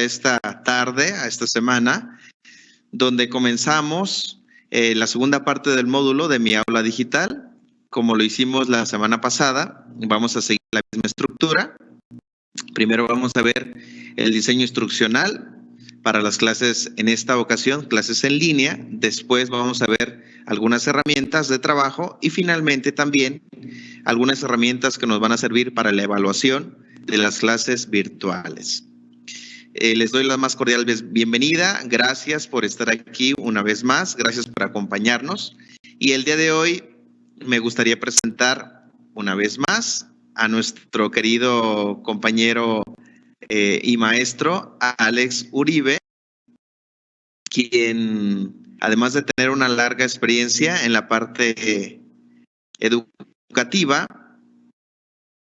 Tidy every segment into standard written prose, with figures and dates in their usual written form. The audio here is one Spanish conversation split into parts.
esta tarde, a esta semana, donde comenzamos la segunda parte del módulo de Mi Aula Digital. Como lo hicimos la semana pasada, vamos a seguir la misma estructura. Primero vamos a ver el diseño instruccional para las clases, en esta ocasión, clases en línea. Después vamos a ver algunas herramientas de trabajo y finalmente también algunas herramientas que nos van a servir para la evaluación de las clases virtuales. Les doy la más cordial bienvenida. Gracias por estar aquí una vez más. Gracias por acompañarnos. Y el día de hoy me gustaría presentar una vez más a nuestro querido compañero y maestro Alex Uribe, quien, además de tener una larga experiencia en la parte educativa,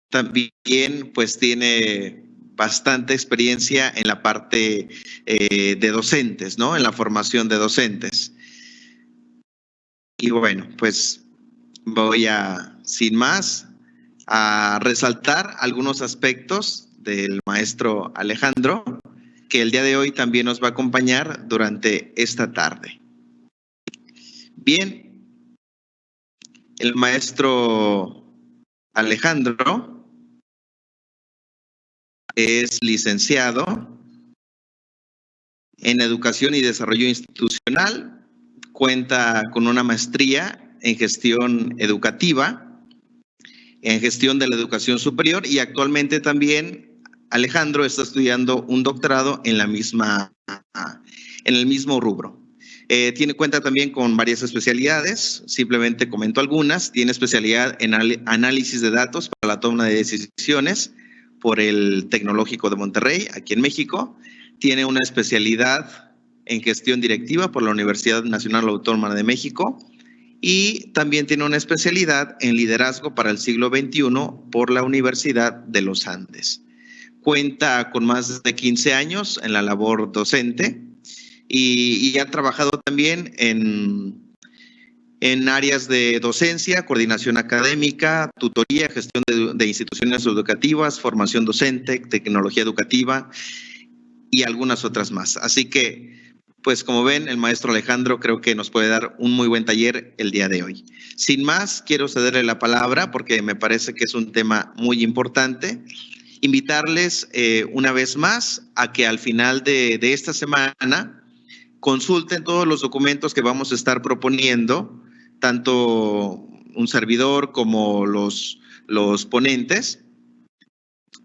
también pues tiene bastante experiencia en la parte de docentes, ¿no? En la formación de docentes. Y bueno, pues voy a, sin más, a resaltar algunos aspectos del maestro Alejandro, que el día de hoy también nos va a acompañar durante esta tarde. Bien, el maestro Alejandro es licenciado en Educación y Desarrollo Institucional, cuenta con una maestría en Gestión Educativa, en Gestión de la Educación Superior y actualmente también Alejandro está estudiando un doctorado en el mismo rubro. Cuenta también con varias especialidades, simplemente comento algunas. Tiene especialidad en análisis de datos para la toma de decisiones por el Tecnológico de Monterrey, aquí en México. Tiene una especialidad en gestión directiva por la Universidad Nacional Autónoma de México y también tiene una especialidad en liderazgo para el siglo XXI por la Universidad de los Andes. Cuenta con más de 15 años en la labor docente y ha trabajado también en áreas de docencia, coordinación académica, tutoría, gestión de instituciones educativas, formación docente, tecnología educativa y algunas otras más. Así que, pues como ven, el maestro Alejandro creo que nos puede dar un muy buen taller el día de hoy. Sin más, quiero cederle la palabra porque me parece que es un tema muy importante. Invitarles una vez más a que al final de esta semana consulten todos los documentos que vamos a estar proponiendo, tanto un servidor como los ponentes,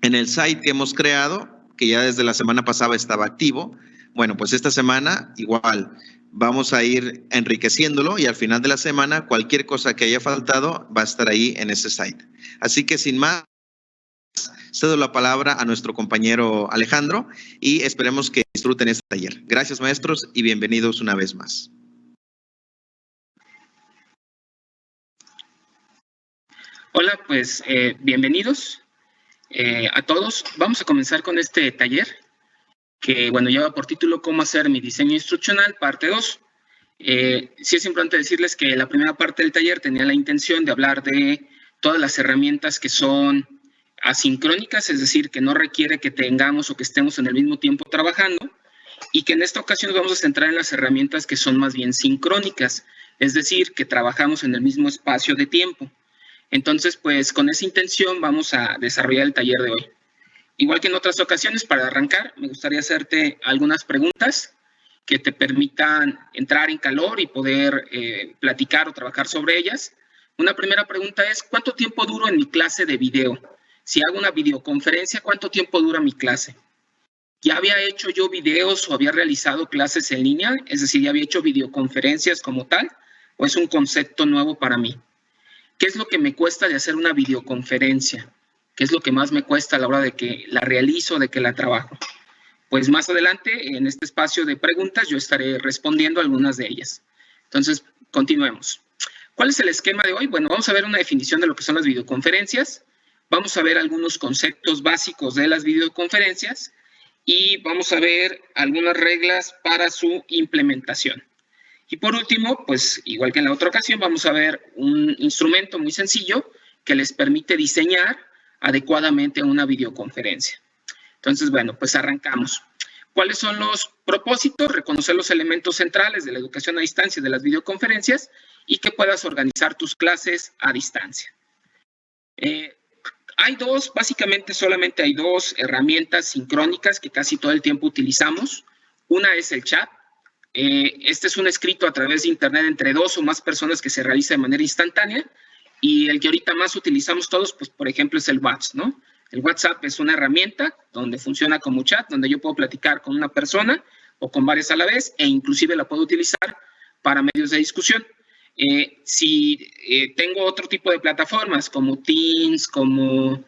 en el site que hemos creado, que ya desde la semana pasada estaba activo. Bueno, pues esta semana igual vamos a ir enriqueciéndolo y al final de la semana cualquier cosa que haya faltado va a estar ahí en ese site. Así que sin más, cedo la palabra a nuestro compañero Alejandro y esperemos que disfruten este taller. Gracias, maestros, y bienvenidos una vez más. Hola, pues bienvenidos a todos. Vamos a comenzar con este taller que, bueno, lleva por título Cómo hacer mi diseño instruccional, parte 2. Sí es importante decirles que la primera parte del taller tenía la intención de hablar de todas las herramientas que son asincrónicas, es decir, que no requiere que tengamos o que estemos en el mismo tiempo trabajando, y que en esta ocasión nos vamos a centrar en las herramientas que son más bien sincrónicas, es decir, que trabajamos en el mismo espacio de tiempo. Entonces, pues con esa intención vamos a desarrollar el taller de hoy. Igual que en otras ocasiones, para arrancar, me gustaría hacerte algunas preguntas que te permitan entrar en calor y poder platicar o trabajar sobre ellas. Una primera pregunta es, ¿cuánto tiempo duro en mi clase de video? Si hago una videoconferencia, ¿cuánto tiempo dura mi clase? ¿Ya había hecho yo videos o había realizado clases en línea? Es decir, ¿ya había hecho videoconferencias como tal? ¿O es un concepto nuevo para mí? ¿Qué es lo que me cuesta de hacer una videoconferencia? ¿Qué es lo que más me cuesta a la hora de que la realizo, de que la trabajo? Pues más adelante, en este espacio de preguntas, yo estaré respondiendo algunas de ellas. Entonces, continuemos. ¿Cuál es el esquema de hoy? Bueno, vamos a ver una definición de lo que son las videoconferencias. Vamos a ver algunos conceptos básicos de las videoconferencias y vamos a ver algunas reglas para su implementación. Y por último, pues igual que en la otra ocasión, vamos a ver un instrumento muy sencillo que les permite diseñar adecuadamente una videoconferencia. Entonces, bueno, pues arrancamos. ¿Cuáles son los propósitos? Reconocer los elementos centrales de la educación a distancia de las videoconferencias y que puedas organizar tus clases a distancia. Básicamente solamente hay dos herramientas sincrónicas que casi todo el tiempo utilizamos. Una es el chat. Este es un escrito a través de internet entre dos o más personas que se realiza de manera instantánea, y el que ahorita más utilizamos todos, pues por ejemplo, es el WhatsApp, ¿no? El WhatsApp es una herramienta donde funciona como chat, donde yo puedo platicar con una persona o con varias a la vez, e inclusive la puedo utilizar para medios de discusión. Si tengo otro tipo de plataformas como Teams, como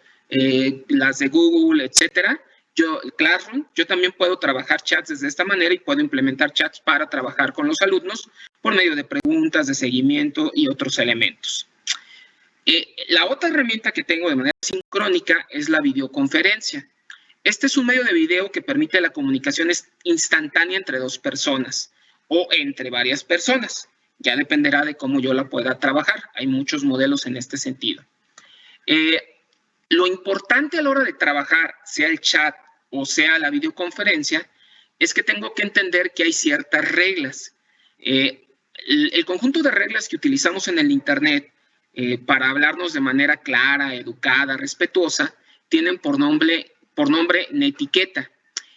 las de Google, etcétera, Classroom, yo también puedo trabajar chats desde esta manera y puedo implementar chats para trabajar con los alumnos por medio de preguntas, de seguimiento y otros elementos. La otra herramienta que tengo de manera sincrónica es la videoconferencia. Este es un medio de video que permite la comunicación instantánea entre dos personas o entre varias personas. Ya dependerá de cómo yo la pueda trabajar. Hay muchos modelos en este sentido. Lo importante a la hora de trabajar, sea el chat o sea la videoconferencia, es que tengo que entender que hay ciertas reglas. El conjunto de reglas que utilizamos en el Internet para hablarnos de manera clara, educada, respetuosa, tienen por nombre netiqueta.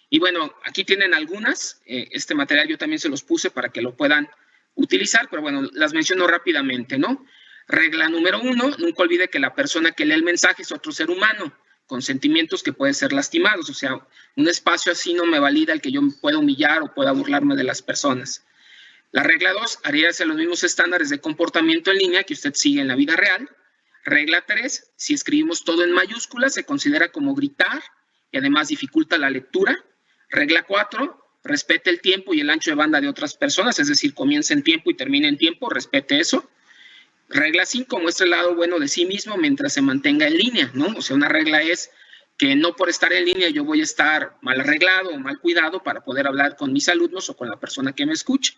Y bueno, aquí tienen algunas. Este material yo también se los puse para que lo puedan utilizar, pero bueno, las menciono rápidamente, ¿no? Regla número 1, nunca olvide que la persona que lee el mensaje es otro ser humano, con sentimientos que pueden ser lastimados. O sea, un espacio así no me valida el que yo pueda humillar o pueda burlarme de las personas. La regla 2, adhiérase a los mismos estándares de comportamiento en línea que usted sigue en la vida real. Regla 3, si escribimos todo en mayúsculas, se considera como gritar y además dificulta la lectura. Regla 4, respete el tiempo y el ancho de banda de otras personas, es decir, comience en tiempo y termine en tiempo, respete eso. Regla 5, muestre el lado bueno de sí mismo mientras se mantenga en línea, ¿no? O sea, una regla es que no por estar en línea yo voy a estar mal arreglado o mal cuidado para poder hablar con mis alumnos o con la persona que me escuche,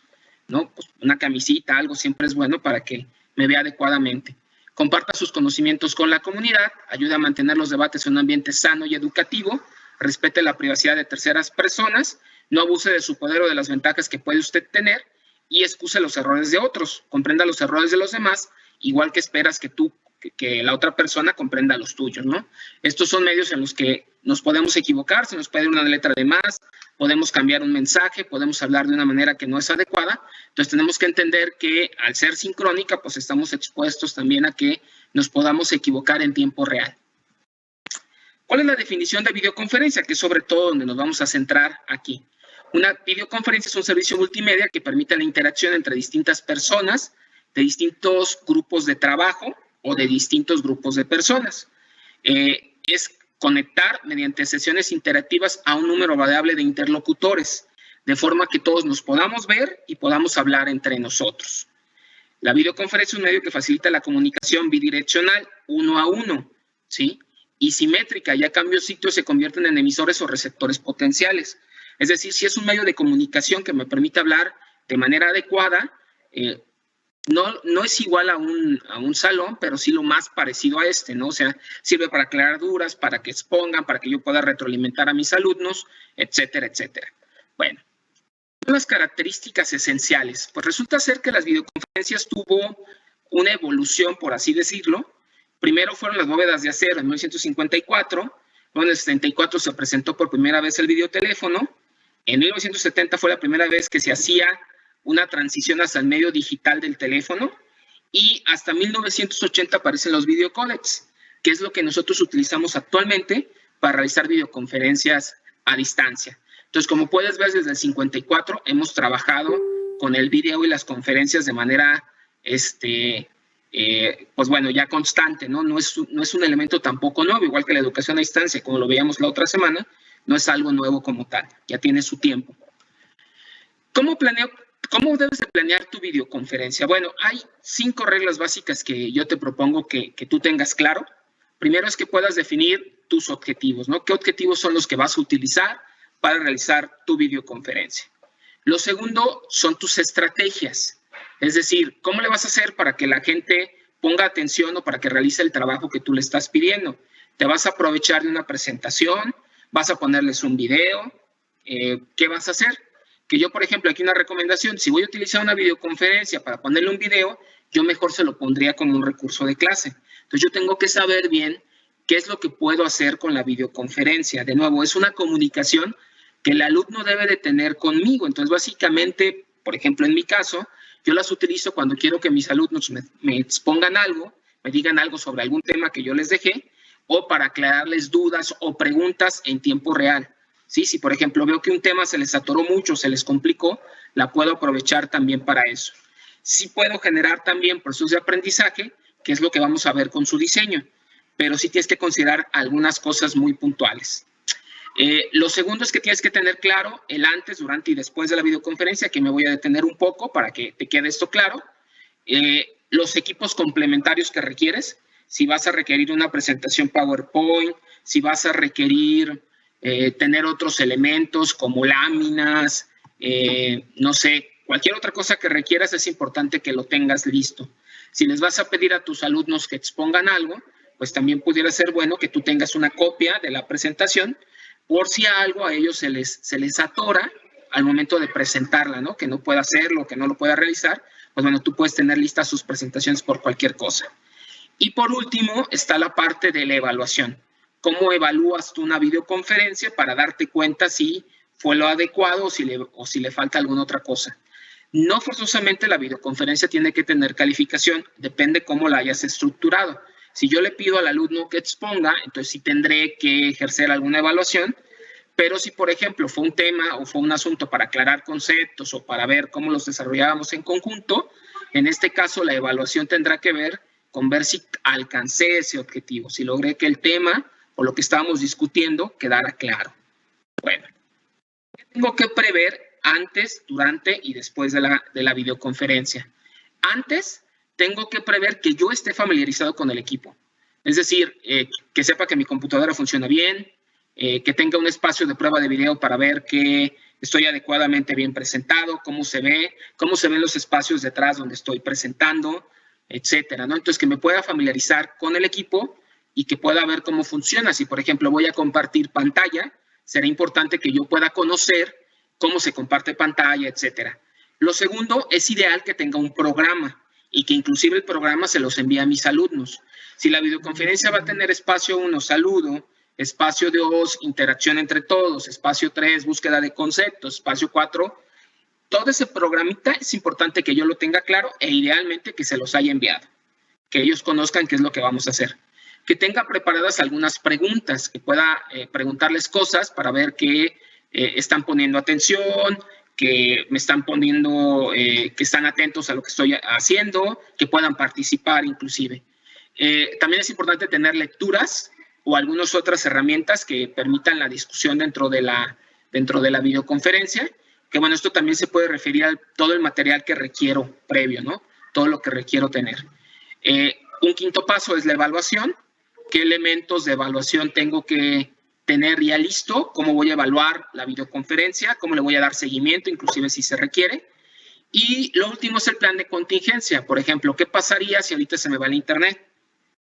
¿no? Pues una camisita, algo siempre es bueno para que me vea adecuadamente. Comparta sus conocimientos con la comunidad, ayude a mantener los debates en un ambiente sano y educativo, respete la privacidad de terceras personas, no abuse de su poder o de las ventajas que puede usted tener y excuse los errores de otros, comprenda los errores de los demás, igual que esperas que la otra persona comprenda los tuyos, ¿no? Estos son medios en los que nos podemos equivocar, se nos puede ir una letra de más, podemos cambiar un mensaje, podemos hablar de una manera que no es adecuada. Entonces tenemos que entender que al ser sincrónica, pues estamos expuestos también a que nos podamos equivocar en tiempo real. ¿Cuál es la definición de videoconferencia? Que es sobre todo donde nos vamos a centrar aquí. Una videoconferencia es un servicio multimedia que permite la interacción entre distintas personas, de distintos grupos de trabajo o de distintos grupos de personas. Es conectar mediante sesiones interactivas a un número variable de interlocutores, de forma que todos nos podamos ver y podamos hablar entre nosotros. La videoconferencia es un medio que facilita la comunicación bidireccional, uno a uno, ¿sí? Y simétrica, ya cambio sitio se convierten en emisores o receptores potenciales. Es decir, si es un medio de comunicación que me permite hablar de manera adecuada, no es igual a un salón, pero sí lo más parecido a este, ¿no? O sea, sirve para aclarar dudas, para que expongan, para que yo pueda retroalimentar a mis alumnos, etcétera, etcétera. Bueno, las características esenciales. Pues resulta ser que las videoconferencias tuvo una evolución, por así decirlo. Primero fueron las bóvedas de acero en 1954, luego en el 74 se presentó por primera vez el videoteléfono, en 1970 fue la primera vez que se hacía una transición hacia el medio digital del teléfono y hasta 1980 aparecen los videocodecs, que es lo que nosotros utilizamos actualmente para realizar videoconferencias a distancia. Entonces, como puedes ver, desde el 54 hemos trabajado con el video y las conferencias de manera, pues bueno, ya constante, ¿no? No es un elemento tampoco nuevo, igual que la educación a distancia, como lo veíamos la otra semana, no es algo nuevo como tal, ya tiene su tiempo. ¿Cómo debes de planear tu videoconferencia? Bueno, hay 5 reglas básicas que yo te propongo que tú tengas claro. Primero es que puedas definir tus objetivos, ¿no? ¿Qué objetivos son los que vas a utilizar para realizar tu videoconferencia? Lo segundo son tus estrategias. Es decir, ¿cómo le vas a hacer para que la gente ponga atención o para que realice el trabajo que tú le estás pidiendo? ¿Te vas a aprovechar de una presentación? ¿Vas a ponerles un video? ¿qué vas a hacer? Que yo, por ejemplo, aquí una recomendación, si voy a utilizar una videoconferencia para ponerle un video, yo mejor se lo pondría como un recurso de clase. Entonces, yo tengo que saber bien qué es lo que puedo hacer con la videoconferencia. De nuevo, es una comunicación que el alumno debe de tener conmigo. Entonces, básicamente, por ejemplo, en mi caso, yo las utilizo cuando quiero que mis alumnos me expongan algo, me digan algo sobre algún tema que yo les dejé, o para aclararles dudas o preguntas en tiempo real. ¿Sí? Si, por ejemplo, veo que un tema se les atoró mucho, se les complicó, la puedo aprovechar también para eso. Sí puedo generar también procesos de aprendizaje, que es lo que vamos a ver con su diseño, pero sí tienes que considerar algunas cosas muy puntuales. Lo segundo es que tienes que tener claro el antes, durante y después de la videoconferencia, que me voy a detener un poco para que te quede esto claro. Los equipos complementarios que requieres, si vas a requerir una presentación PowerPoint, si vas a requerir tener otros elementos como láminas, no sé, cualquier otra cosa que requieras, es importante que lo tengas listo. Si les vas a pedir a tus alumnos que expongan algo, pues también pudiera ser bueno que tú tengas una copia de la presentación, por si algo a ellos se les atora al momento de presentarla, ¿no? Que no pueda hacerlo, que no lo pueda realizar, pues bueno, tú puedes tener listas sus presentaciones por cualquier cosa. Y por último, está la parte de la evaluación. ¿Cómo evalúas tú una videoconferencia para darte cuenta si fue lo adecuado o si le falta alguna otra cosa? No forzosamente la videoconferencia tiene que tener calificación, depende cómo la hayas estructurado. Si yo le pido al alumno que exponga, entonces sí tendré que ejercer alguna evaluación, pero si, por ejemplo, fue un tema o fue un asunto para aclarar conceptos o para ver cómo los desarrollábamos en conjunto, en este caso la evaluación tendrá que ver con ver si alcancé ese objetivo, si logré que el tema o lo que estábamos discutiendo quedara claro. Bueno, ¿qué tengo que prever antes, durante y después de la videoconferencia? Antes, tengo que prever que yo esté familiarizado con el equipo. Es decir, que sepa que mi computadora funciona bien, que tenga un espacio de prueba de video para ver que estoy adecuadamente bien presentado, cómo se ven los espacios detrás donde estoy presentando, etcétera, ¿no? Entonces, que me pueda familiarizar con el equipo y que pueda ver cómo funciona. Si, por ejemplo, voy a compartir pantalla, será importante que yo pueda conocer cómo se comparte pantalla, etcétera. Lo segundo, es ideal que tenga un programa y que inclusive el programa se los envíe a mis alumnos. Si la videoconferencia va a tener espacio 1, saludo, espacio 2, interacción entre todos, espacio 3, búsqueda de conceptos, espacio 4, todo ese programita es importante que yo lo tenga claro e idealmente que se los haya enviado, que ellos conozcan qué es lo que vamos a hacer. Que tenga preparadas algunas preguntas, que pueda preguntarles cosas para ver que están poniendo atención, que me están poniendo, que están atentos a lo que estoy haciendo, que puedan participar inclusive. También es importante tener lecturas o algunas otras herramientas que permitan la discusión dentro de la videoconferencia, que bueno, esto también se puede referir a todo el material que requiero previo, ¿no? Todo lo que requiero tener. Un quinto paso es la evaluación. ¿Qué elementos de evaluación tengo que tener ya listo? ¿Cómo voy a evaluar la videoconferencia? ¿Cómo le voy a dar seguimiento, inclusive si se requiere? Y lo último es el plan de contingencia. Por ejemplo, ¿qué pasaría si ahorita se me va el internet?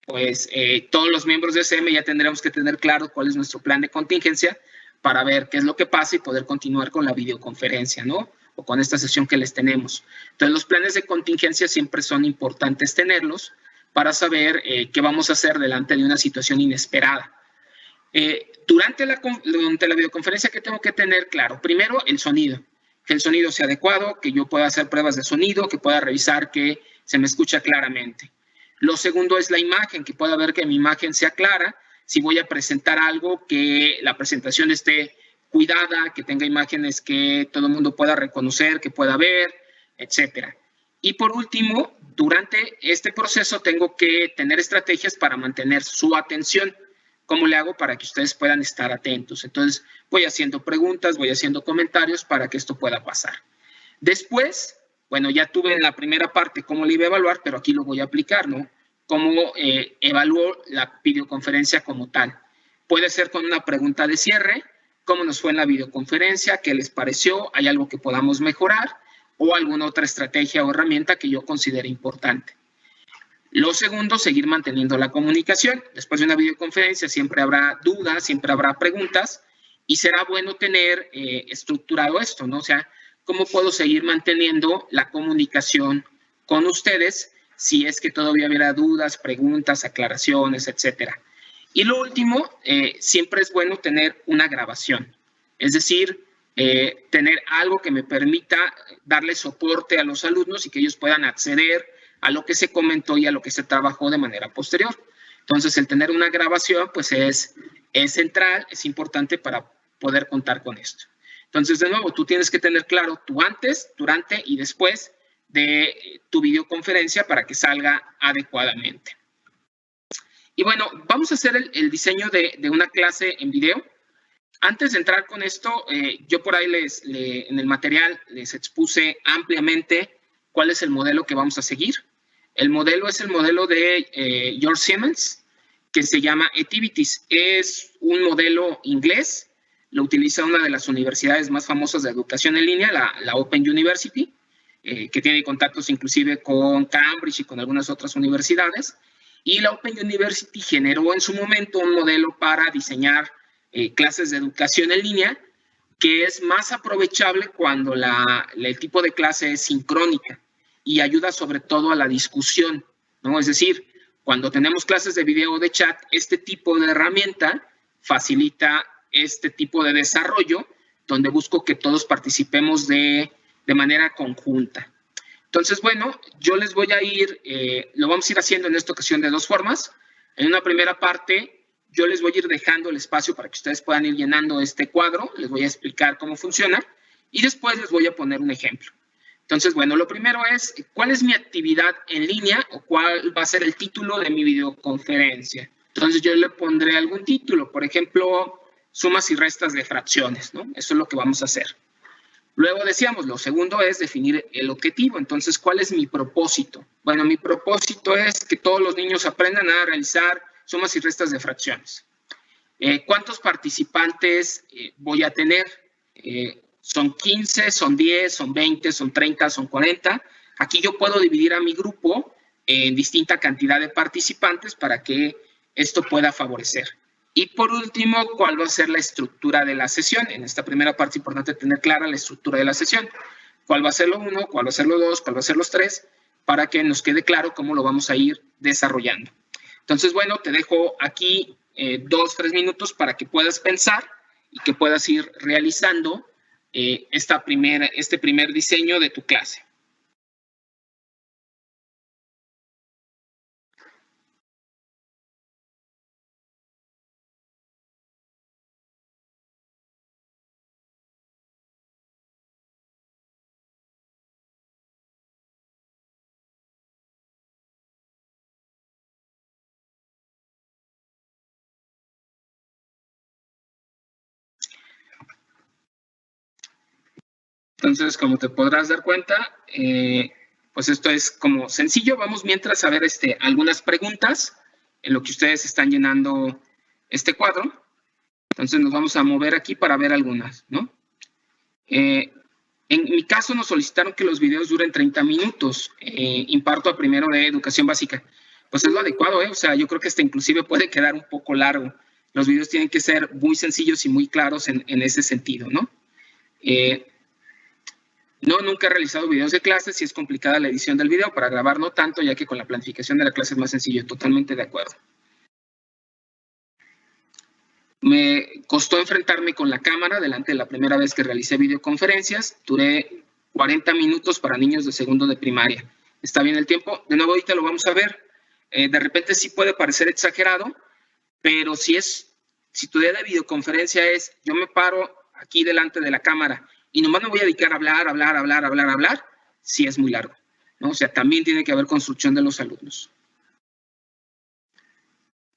Pues todos los miembros de SM ya tendremos que tener claro cuál es nuestro plan de contingencia para ver qué es lo que pasa y poder continuar con la videoconferencia, ¿no? O con esta sesión que les tenemos. Entonces, los planes de contingencia siempre son importantes tenerlos para saber qué vamos a hacer delante de una situación inesperada. Durante la videoconferencia, ¿qué tengo que tener claro? Primero, el sonido. Que el sonido sea adecuado, que yo pueda hacer pruebas de sonido, que pueda revisar que se me escucha claramente. Lo segundo es la imagen, que pueda ver que mi imagen sea clara. Si voy a presentar algo, que la presentación esté cuidada, que tenga imágenes que todo el mundo pueda reconocer, que pueda ver, etcétera. Y por último, durante este proceso tengo que tener estrategias para mantener su atención. ¿Cómo le hago para que ustedes puedan estar atentos? Entonces, voy haciendo preguntas, voy haciendo comentarios para que esto pueda pasar. Después, bueno, ya tuve en la primera parte cómo le iba a evaluar, pero aquí lo voy a aplicar, ¿no? Cómo evalúo la videoconferencia como tal. Puede ser con una pregunta de cierre, cómo nos fue en la videoconferencia, qué les pareció, hay algo que podamos mejorar, o alguna otra estrategia o herramienta que yo considere importante. Lo segundo, seguir manteniendo la comunicación. Después de una videoconferencia siempre habrá dudas, siempre habrá preguntas, y será bueno tener estructurado esto, ¿no? O sea, ¿cómo puedo seguir manteniendo la comunicación con ustedes si es que todavía hubiera dudas, preguntas, aclaraciones, etcétera? Y lo último, siempre es bueno tener una grabación, es decir, tener algo que me permita darle soporte a los alumnos y que ellos puedan acceder a lo que se comentó y a lo que se trabajó de manera posterior. Entonces, el tener una grabación, pues es central, es importante para poder contar con esto. Entonces, de nuevo, tú tienes que tener claro tu antes, durante y después de tu videoconferencia para que salga adecuadamente. Y bueno, vamos a hacer el diseño de una clase en video. Antes de entrar con esto, yo por ahí en el material les expuse ampliamente cuál es el modelo que vamos a seguir. El modelo es el modelo de George Siemens, que se llama Activities. Es un modelo inglés, lo utiliza una de las universidades más famosas de educación en línea, la Open University, que tiene contactos inclusive con Cambridge y con algunas otras universidades. Y la Open University generó en su momento un modelo para diseñar clases de educación en línea que es más aprovechable cuando el tipo de clase es sincrónica y ayuda sobre todo a la discusión, ¿no? Es decir, cuando tenemos clases de video o de chat, este tipo de herramienta facilita este tipo de desarrollo donde busco que todos participemos de manera conjunta. Entonces, bueno, yo les voy a ir, lo vamos a ir haciendo en esta ocasión de dos formas. En una primera parte, yo les voy a ir dejando el espacio para que ustedes puedan ir llenando este cuadro. Les voy a explicar cómo funciona y después les voy a poner un ejemplo. Entonces, bueno, lo primero es, ¿cuál es mi actividad en línea o cuál va a ser el título de mi videoconferencia? Entonces, yo le pondré algún título, por ejemplo, sumas y restas de fracciones, ¿no? Eso es lo que vamos a hacer. Luego decíamos, lo segundo es definir el objetivo. Entonces, ¿cuál es mi propósito? Bueno, mi propósito es que todos los niños aprendan a realizar sumas y restas de fracciones. ¿Cuántos participantes voy a tener? ¿Son 15, son 10, son 20, son 30, son 40? Aquí yo puedo dividir a mi grupo en distinta cantidad de participantes para que esto pueda favorecer. Y por último, ¿cuál va a ser la estructura de la sesión? En esta primera parte es importante tener clara la estructura de la sesión. ¿Cuál va a ser lo 1? ¿Cuál va a ser lo 2? ¿Cuál va a ser los 3? Para que nos quede claro cómo lo vamos a ir desarrollando. Entonces, bueno, te dejo aquí 2-3 minutos para que puedas pensar y que puedas ir realizando este primer diseño de tu clase. Entonces, como te podrás dar cuenta, pues esto es como sencillo. Vamos mientras a ver algunas preguntas en lo que ustedes están llenando este cuadro. Entonces, nos vamos a mover aquí para ver algunas, ¿no? En mi caso, nos solicitaron que los videos duren 30 minutos. Imparto a primero de educación básica. Pues es lo adecuado, ¿eh? O sea, yo creo que inclusive puede quedar un poco largo. Los videos tienen que ser muy sencillos y muy claros en ese sentido, ¿no? No, nunca he realizado videos de clases y es complicada la edición del video. Para grabar no tanto, ya que con la planificación de la clase es más sencillo. Totalmente de acuerdo. Me costó enfrentarme con la cámara delante de la primera vez que realicé videoconferencias. Duré 40 minutos para niños de segundo de primaria. ¿Está bien el tiempo? De nuevo, ahorita lo vamos a ver. De repente sí puede parecer exagerado, pero si tu idea de videoconferencia es, yo me paro aquí delante de la cámara y nomás me voy a dedicar a hablar, sí es muy largo, ¿no? O sea, también tiene que haber construcción de los alumnos.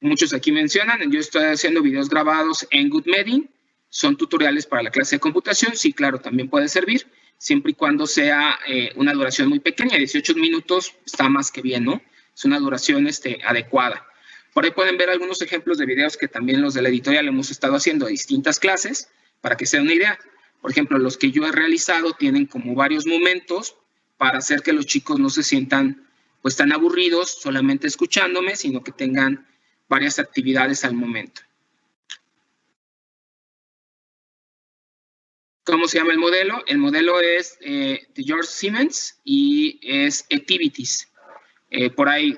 Muchos aquí mencionan, yo estoy haciendo videos grabados en GoodMedim, son tutoriales para la clase de computación, sí, claro, también puede servir, siempre y cuando sea una duración muy pequeña, 18 minutos está más que bien, ¿no? Es una duración adecuada. Por ahí pueden ver algunos ejemplos de videos que también los de la editorial hemos estado haciendo de distintas clases, para que se den una idea. Por ejemplo, los que yo he realizado tienen como varios momentos para hacer que los chicos no se sientan pues tan aburridos solamente escuchándome, sino que tengan varias actividades al momento. ¿Cómo se llama el modelo? El modelo es de George Siemens y es Activities. Por ahí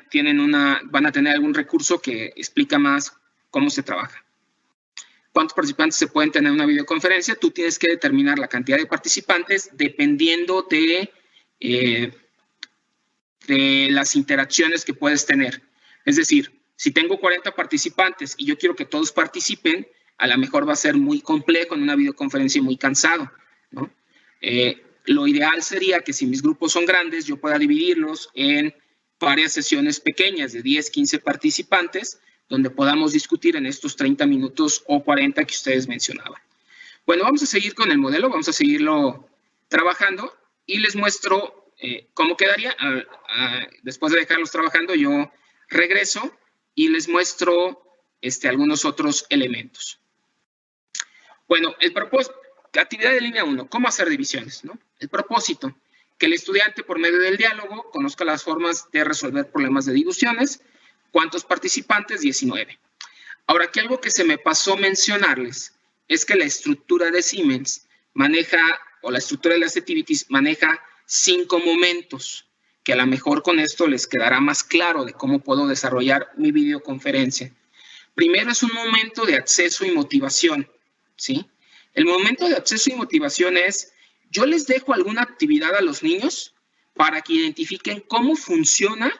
van a tener algún recurso que explica más cómo se trabaja. ¿Cuántos participantes se pueden tener en una videoconferencia? Tú tienes que determinar la cantidad de participantes dependiendo de las interacciones que puedes tener. Es decir, si tengo 40 participantes y yo quiero que todos participen, a lo mejor va a ser muy complejo en una videoconferencia y muy cansado, ¿no? Lo ideal sería que si mis grupos son grandes, yo pueda dividirlos en varias sesiones pequeñas de 10, 15 participantes, donde podamos discutir en estos 30 minutos o 40 que ustedes mencionaban. Bueno, vamos a seguir con el modelo, vamos a seguirlo trabajando y les muestro cómo quedaría. Después de dejarlos trabajando, yo regreso y les muestro algunos otros elementos. Bueno, el propósito, actividad de línea 1, ¿cómo hacer divisiones, ¿no? El propósito, que el estudiante por medio del diálogo conozca las formas de resolver problemas de divisiones. ¿Cuántos participantes? 19. Ahora, aquí algo que se me pasó mencionarles es que la estructura de Siemens maneja, o la estructura de las activities maneja 5 momentos, que a lo mejor con esto les quedará más claro de cómo puedo desarrollar mi videoconferencia. Primero es un momento de acceso y motivación, ¿sí? El momento de acceso y motivación es, yo les dejo alguna actividad a los niños para que identifiquen cómo funciona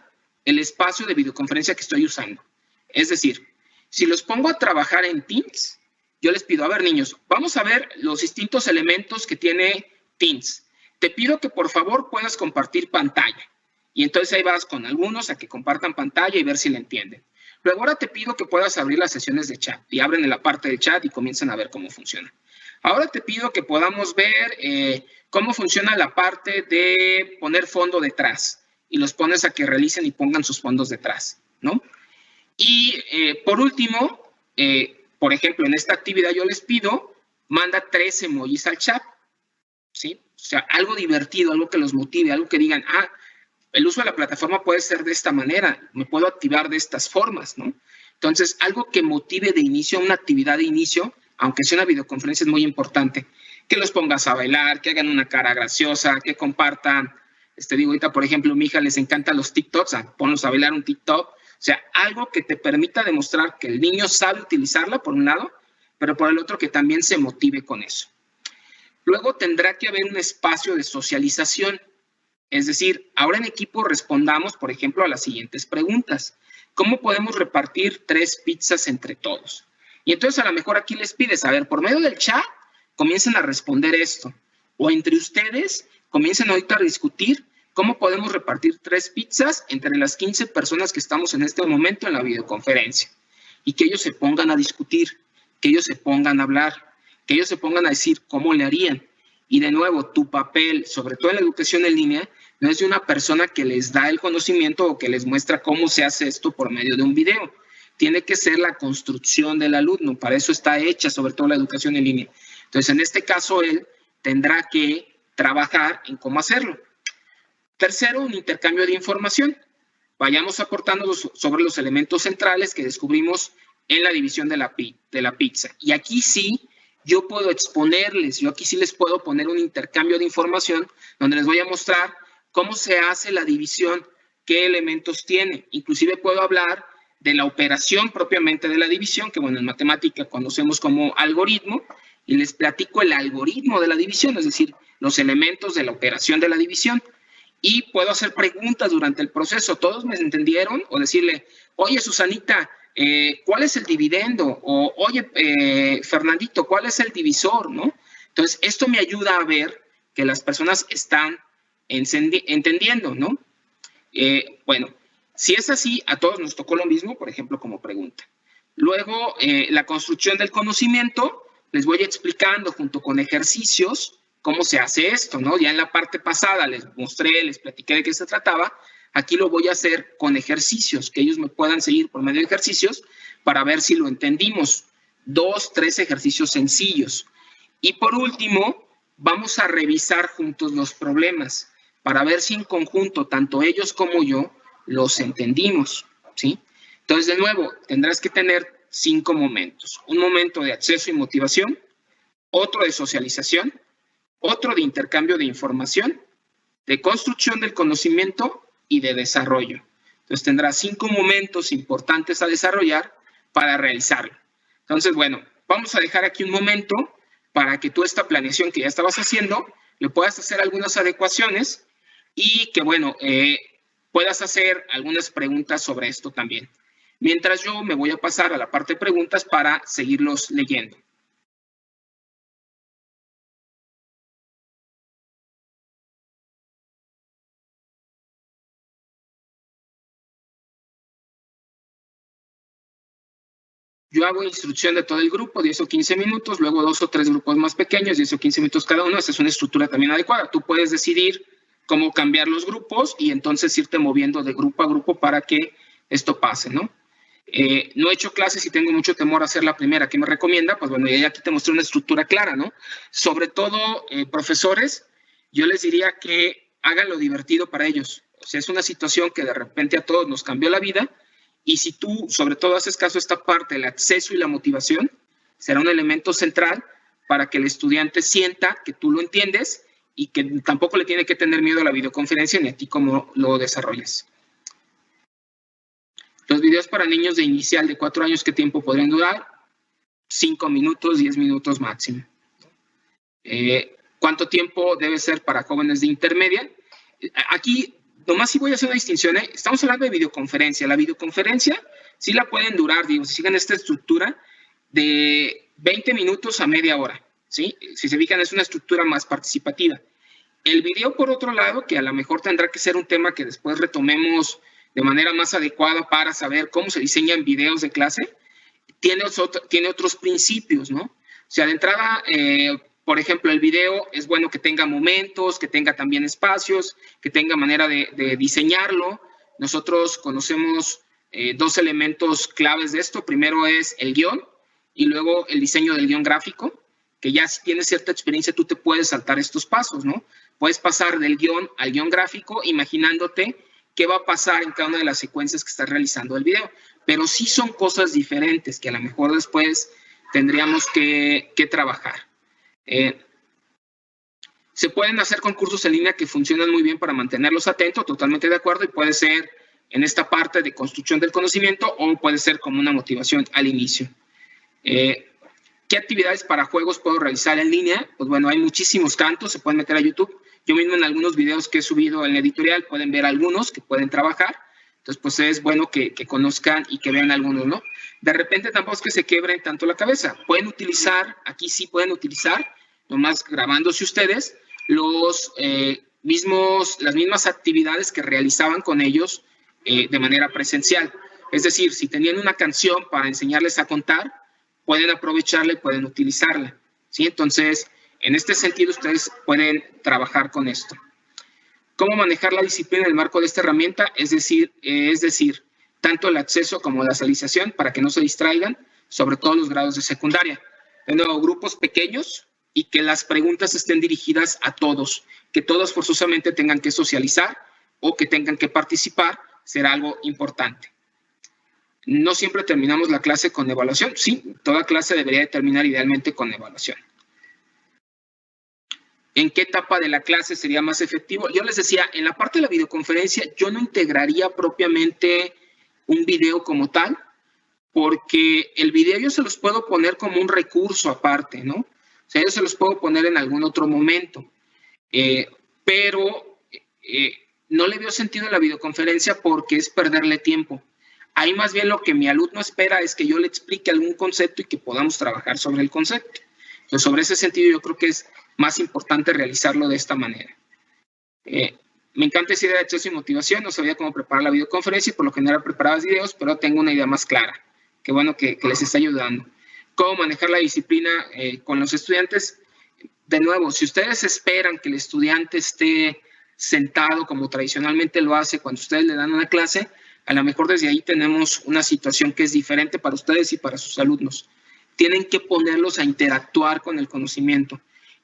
el espacio de videoconferencia que estoy usando. Es decir, si los pongo a trabajar en Teams, yo les pido, a ver, niños, vamos a ver los distintos elementos que tiene Teams. Te pido que por favor puedas compartir pantalla. Y entonces ahí vas con algunos a que compartan pantalla y ver si la entienden. Luego ahora te pido que puedas abrir las sesiones de chat y abren en la parte de chat y comienzan a ver cómo funciona. Ahora te pido que podamos ver cómo funciona la parte de poner fondo detrás y los pones a que realicen y pongan sus fondos detrás, ¿no? Y por último, por ejemplo, en esta actividad yo les pido, manda 3 emojis al chat, ¿sí? O sea, algo divertido, algo que los motive, algo que digan, el uso de la plataforma puede ser de esta manera, me puedo activar de estas formas, ¿no? Entonces, algo que motive de inicio, una actividad de inicio, aunque sea una videoconferencia, es muy importante. Que los pongas a bailar, que hagan una cara graciosa, que compartan. Digo, ahorita, por ejemplo, a mi hija les encantan los TikToks, ponlos a bailar un TikTok. O sea, algo que te permita demostrar que el niño sabe utilizarla, por un lado, pero por el otro que también se motive con eso. Luego tendrá que haber un espacio de socialización. Es decir, ahora en equipo respondamos, por ejemplo, a las siguientes preguntas. ¿Cómo podemos repartir 3 pizzas entre todos? Y entonces a lo mejor aquí les pides, a ver, por medio del chat, comiencen a responder esto. O entre ustedes, comiencen ahorita a discutir cómo podemos repartir 3 pizzas entre las 15 personas que estamos en este momento en la videoconferencia. Y que ellos se pongan a discutir, que ellos se pongan a hablar, que ellos se pongan a decir cómo le harían. Y de nuevo, tu papel, sobre todo en la educación en línea, no es de una persona que les da el conocimiento o que les muestra cómo se hace esto por medio de un video. Tiene que ser la construcción del alumno. Para eso está hecha, sobre todo la educación en línea. Entonces, en este caso, él tendrá que trabajar en cómo hacerlo. Tercero, un intercambio de información. Vayamos aportando sobre los elementos centrales que descubrimos en la división de la pizza. Y aquí sí, yo puedo exponerles, yo aquí sí les puedo poner un intercambio de información donde les voy a mostrar cómo se hace la división, qué elementos tiene. Inclusive puedo hablar de la operación propiamente de la división, que bueno, en matemática conocemos como algoritmo, y les platico el algoritmo de la división, es decir, los elementos de la operación de la división. Y puedo hacer preguntas durante el proceso. ¿Todos me entendieron? O decirle, oye, Susanita, ¿cuál es el dividendo? O, oye, Fernandito, ¿cuál es el divisor? ¿No? Entonces, esto me ayuda a ver que las personas están entendiendo, ¿no? Bueno, si es así, a todos nos tocó lo mismo, por ejemplo, como pregunta. Luego, la construcción del conocimiento, les voy explicando junto con ejercicios cómo se hace esto, ¿no? Ya en la parte pasada les mostré, les platiqué de qué se trataba. Aquí lo voy a hacer con ejercicios, que ellos me puedan seguir por medio de ejercicios para ver si lo entendimos. 2, 3 ejercicios sencillos. Y por último, vamos a revisar juntos los problemas para ver si en conjunto, tanto ellos como yo, los entendimos, ¿sí? Entonces, de nuevo, tendrás que tener 5 momentos. Un momento de acceso y motivación, otro de socialización, otro de intercambio de información, de construcción del conocimiento y de desarrollo. Entonces tendrá 5 momentos importantes a desarrollar para realizarlo. Entonces, bueno, vamos a dejar aquí un momento para que tú esta planeación que ya estabas haciendo, le puedas hacer algunas adecuaciones y que, bueno, puedas hacer algunas preguntas sobre esto también. Mientras yo me voy a pasar a la parte de preguntas para seguirlos leyendo. Yo hago instrucción de todo el grupo, 10 o 15 minutos, luego 2 o 3 grupos más pequeños, 10 o 15 minutos cada uno. Esa es una estructura también adecuada. Tú puedes decidir cómo cambiar los grupos y entonces irte moviendo de grupo a grupo para que esto pase, ¿no? No he hecho clases y tengo mucho temor a hacer la primera. ¿Qué me recomienda? Pues bueno, ya aquí te mostré una estructura clara, ¿no? Sobre todo, profesores, yo les diría que hagan lo divertido para ellos. O sea, es una situación que de repente a todos nos cambió la vida. Y si tú, sobre todo, haces caso a esta parte, el acceso y la motivación, será un elemento central para que el estudiante sienta que tú lo entiendes y que tampoco le tiene que tener miedo a la videoconferencia ni a ti cómo lo desarrolles. Los videos para niños de inicial de 4 años, ¿qué tiempo podrían durar? 5 minutos, 10 minutos máximo. ¿Cuánto tiempo debe ser para jóvenes de intermedia? Aquí nomás sí voy a hacer una distinción, ¿eh? Estamos hablando de videoconferencia. La videoconferencia sí la pueden durar, digo, si sigan esta estructura, de 20 minutos a media hora, ¿sí? Si se fijan, es una estructura más participativa. El video, por otro lado, que a lo mejor tendrá que ser un tema que después retomemos de manera más adecuada para saber cómo se diseñan videos de clase, tiene otros principios, ¿no? O sea, de entrada, por ejemplo, el video es bueno que tenga momentos, que tenga también espacios, que tenga manera de diseñarlo. Nosotros conocemos 2 elementos claves de esto. Primero es el guión y luego el diseño del guión gráfico, que ya si tienes cierta experiencia tú te puedes saltar estos pasos, ¿no? Puedes pasar del guión al guión gráfico imaginándote qué va a pasar en cada una de las secuencias que estás realizando el video. Pero sí son cosas diferentes que a lo mejor después tendríamos que trabajar. Se pueden hacer concursos en línea que funcionan muy bien para mantenerlos atentos, totalmente de acuerdo, y puede ser en esta parte de construcción del conocimiento o puede ser como una motivación al inicio. ¿Qué actividades para juegos puedo realizar en línea? Pues bueno, hay muchísimos cantos, se pueden meter a YouTube. Yo mismo en algunos videos que he subido en la editorial pueden ver algunos que pueden trabajar. Entonces, pues es bueno que conozcan y que vean algunos, ¿no? De repente tampoco es que se quebren tanto la cabeza. Pueden utilizar, aquí sí pueden utilizar, nomás grabándose ustedes, las mismas actividades que realizaban con ellos de manera presencial. Es decir, si tenían una canción para enseñarles a contar, pueden aprovecharla y pueden utilizarla, ¿sí? Entonces, en este sentido, ustedes pueden trabajar con esto. ¿Cómo manejar la disciplina en el marco de esta herramienta? Es decir, tanto el acceso como la socialización para que no se distraigan, sobre todo los grados de secundaria. De nuevo, grupos pequeños y que las preguntas estén dirigidas a todos, que todos forzosamente tengan que socializar o que tengan que participar, será algo importante. No siempre terminamos la clase con evaluación. Sí, toda clase debería de terminar idealmente con evaluación. ¿En qué etapa de la clase sería más efectivo? Yo les decía, en la parte de la videoconferencia, yo no integraría propiamente un video como tal, porque el video yo se los puedo poner como un recurso aparte, ¿no? O sea, yo se los puedo poner en algún otro momento, pero no le veo sentido a la videoconferencia porque es perderle tiempo. Ahí más bien lo que mi alumno espera es que yo le explique algún concepto y que podamos trabajar sobre el concepto. Entonces, sobre ese sentido, yo creo que es más importante realizarlo de esta manera. Me encanta esa idea de acceso y motivación. No sabía cómo preparar la videoconferencia y por lo general preparaba videos, pero tengo una idea más clara. Qué bueno que les está ayudando. ¿Cómo manejar la disciplina con los estudiantes? De nuevo, si ustedes esperan que el estudiante esté sentado como tradicionalmente lo hace cuando ustedes le dan una clase, a lo mejor desde ahí tenemos una situación que es diferente para ustedes y para sus alumnos. Tienen que ponerlos a interactuar con el conocimiento,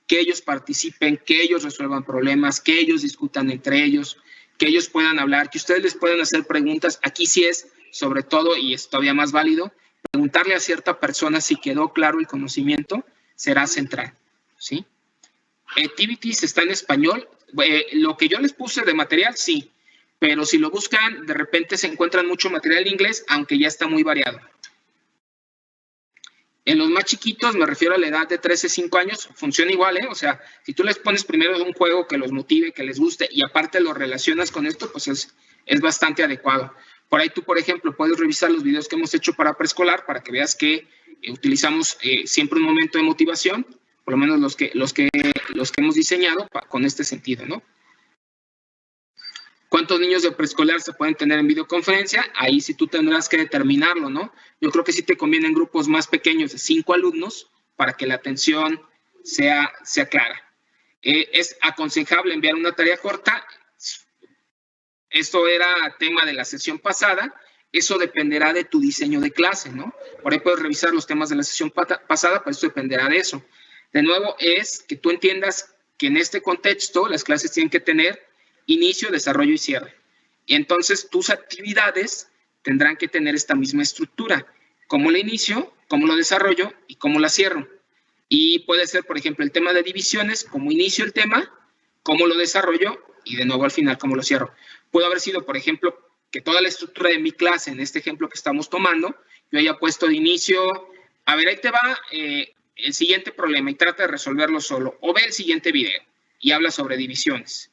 que ellos participen, que ellos resuelvan problemas, que ellos discutan entre ellos, que ellos puedan hablar, que ustedes les puedan hacer preguntas. Aquí sí es, sobre todo, y es todavía más válido, preguntarle a cierta persona si quedó claro el conocimiento será central, ¿sí? Activities está en español. Lo que yo les puse de material, sí. Pero si lo buscan, de repente se encuentran mucho material en inglés, aunque ya está muy variado. En los más chiquitos, me refiero a la edad de 13, 5 años, funciona igual, ¿eh? O sea, si tú les pones primero un juego que los motive, que les guste, y aparte lo relacionas con esto, pues es bastante adecuado. Por ahí tú, por ejemplo, puedes revisar los videos que hemos hecho para preescolar para que veas que utilizamos siempre un momento de motivación, por lo menos los que hemos diseñado con este sentido, ¿no? ¿Cuántos niños de preescolar se pueden tener en videoconferencia? Ahí sí tú tendrás que determinarlo, ¿no? Yo creo que sí te conviene en grupos más pequeños de 5 alumnos para que la atención sea clara. Es aconsejable enviar una tarea corta. Esto era tema de la sesión pasada. Eso dependerá de tu diseño de clase, ¿no? Por ahí puedes revisar los temas de la sesión pasada, pero esto dependerá de eso. De nuevo, es que tú entiendas que en este contexto las clases tienen que tener inicio, desarrollo y cierre. Y entonces tus actividades tendrán que tener esta misma estructura. Cómo la inicio, cómo lo desarrollo y cómo la cierro. Y puede ser, por ejemplo, el tema de divisiones, cómo inicio el tema, cómo lo desarrollo y de nuevo al final cómo lo cierro. Puede haber sido, por ejemplo, que toda la estructura de mi clase, en este ejemplo que estamos tomando, yo haya puesto de inicio, a ver, ahí te va el siguiente problema y trata de resolverlo solo. O ve el siguiente video y habla sobre divisiones.